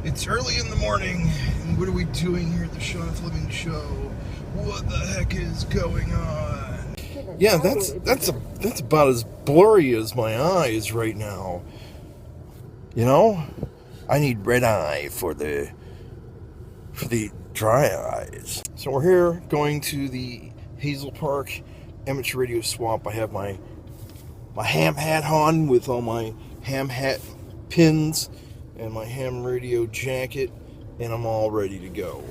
It's early in the morning, and what are we doing here at the Sean Fleming Show? What the heck is going on? Yeah, that's about as blurry as my eyes right now. You know, I need red eye for the dry eyes. So we're here going to the Hazel Park amateur radio swap. I have my ham hat on with all my ham hat pins and my ham radio jacket, and I'm all ready to go.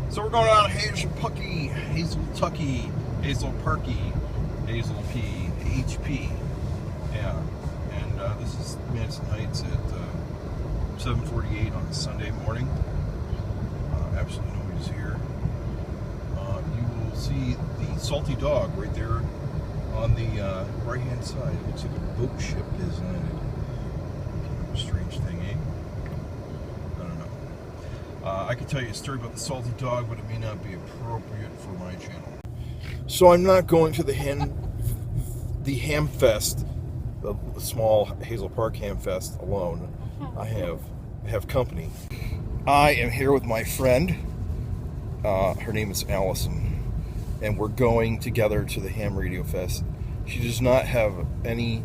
So we're going on Hazel Pucky, Hazel Tucky, Hazel Parky, Hazel P, HP. Yeah, and this is Madison Heights at 7:48 on a Sunday morning. Absolutely nobody's here. You will see the Salty Dog right there on the right-hand side. It looks like a boat ship is on it. Kind of a strange thing, eh? I don't know. I could tell you a story about the Salty Dog, but it may not be appropriate for my channel. So I'm not going to the Ham Fest, the small Hazel Park Ham Fest alone. I have company. I am here with my friend. Her name is Allison, and we're going together to the Ham Radio Fest. She does not have any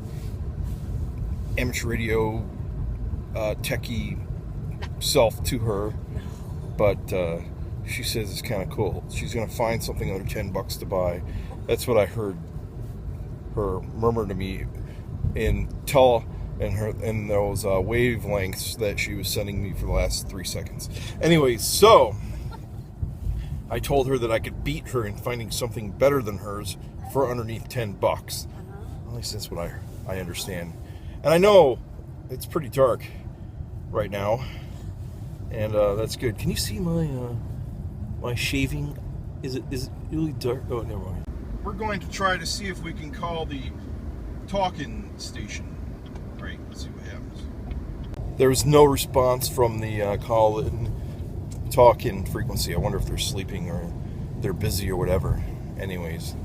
amateur radio techie self to her, but she says it's kind of cool. She's going to find something under $10 to buy. That's what I heard her murmur to me in those wavelengths that she was sending me for the last 3 seconds. Anyway, so I told her that I could beat her in finding something better than hers for underneath $10. At least that's what I understand. And I know it's pretty dark right now, and that's good. Can you see my shaving? Is it really dark? Oh, never mind. We're going to try to see if we can call the talking station. Right, let's see what happens. There was no response from the call-in talk-in frequency. I wonder if they're sleeping or they're busy or whatever. Anyways,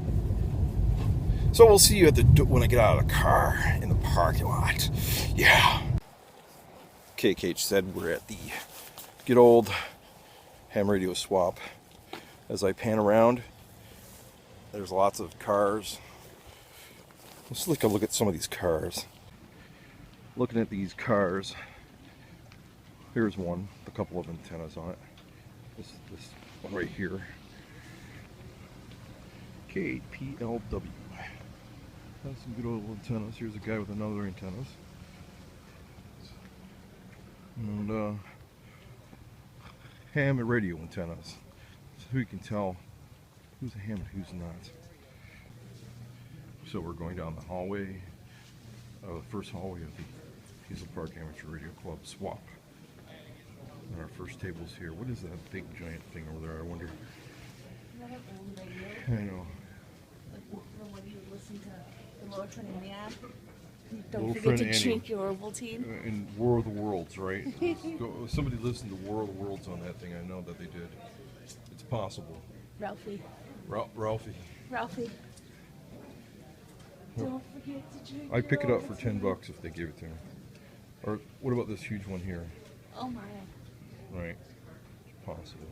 so we'll see you when I get out of the car in the parking lot. Yeah. KKH said we're at the good old ham radio swap. As I pan around, there's lots of cars. Let's look at some of these cars. Looking at these cars, here's one, a couple of antennas on it. This one right here. KPLW. That's some good old antennas. Here's a guy with another antennas. And ham and radio antennas. So you can tell who's a ham and who's not. So we're going down the hallway, the first hallway of the Hazel Park Amateur Radio Club swap. And our first table's here. What is that big giant thing over there? I wonder. I know. When you listen to the Little Friend and the app, don't forget to drink your Ovaltine. In War of the Worlds, right? Somebody listened to War of the Worlds on that thing. I know that they did. It's possible. Ralphie. Ralphie. Ralphie. Don't forget to drink. I'd pick it up for $10 if they gave it to me. Or what about this huge one here? Oh my. Right. It's possible.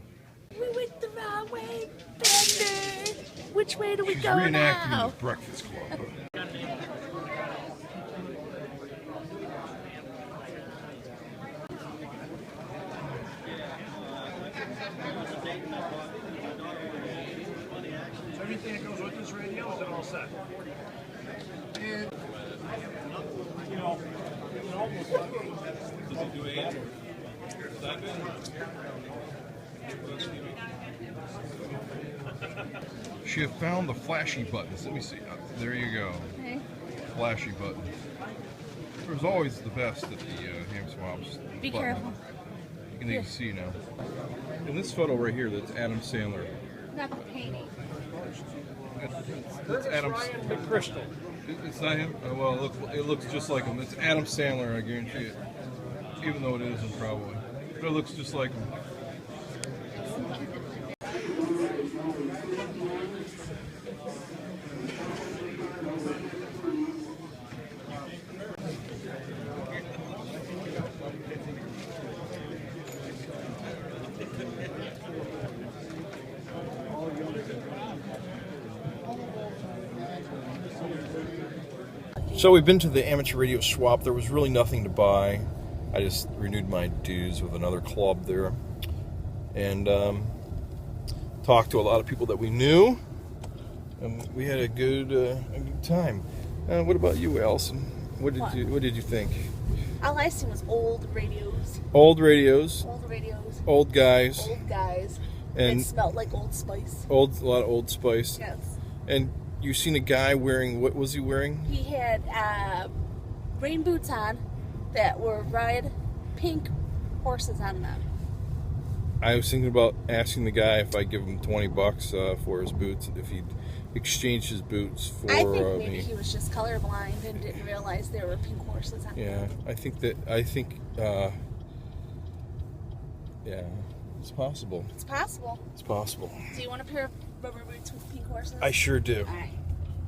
We went the wrong way, Bender. Which way do we go reenacting now? the Breakfast Club. Everything that goes with this radio, is it all set? And, you know, it's almost like... Does it do AM? Is that good? She have found the flashy buttons. Let me see. There you go. Okay. Flashy button. There's always the best at the ham swaps. Be careful. You can see now. In this photo right here, that's Adam Sandler. Not the painting. That's Adam. Crystal. It's not him. Well, it looks just like him. It's Adam Sandler. I guarantee it. Even though it isn't, probably. But it looks just like him. So we've been to the amateur radio swap. There was really nothing to buy. I just renewed my dues with another club there, and talked to a lot of people that we knew, and we had a good time. What about you, Allison? What did you think? All I seen was old radios. Old radios. Old radios. Old guys. Old guys. And it smelled like Old Spice. A lot of Old Spice. Yes. And you seen a guy wearing, what was he wearing? He had rain boots on that were red, pink horses on them. I was thinking about asking the guy if I'd give him $20 for his boots, if he'd exchange his boots for I think maybe me. he was just colorblind and didn't realize there were pink horses on them. Yeah, yeah, it's possible. It's possible. It's possible. Do you want a pair of rubber boots with pink horses? I sure do. All right.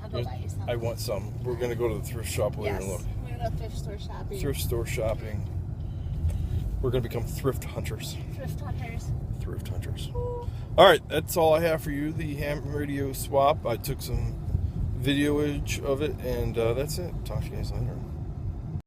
I'll go buy you some. I want some. We're going to go to the thrift shop later and look. We're going to thrift store shopping. Thrift store shopping. We're going to become thrift hunters. Thrift hunters. Thrift hunters. All right, that's all I have for you. The ham radio swap. I took some videoage of it, and that's it. Talk to you guys later.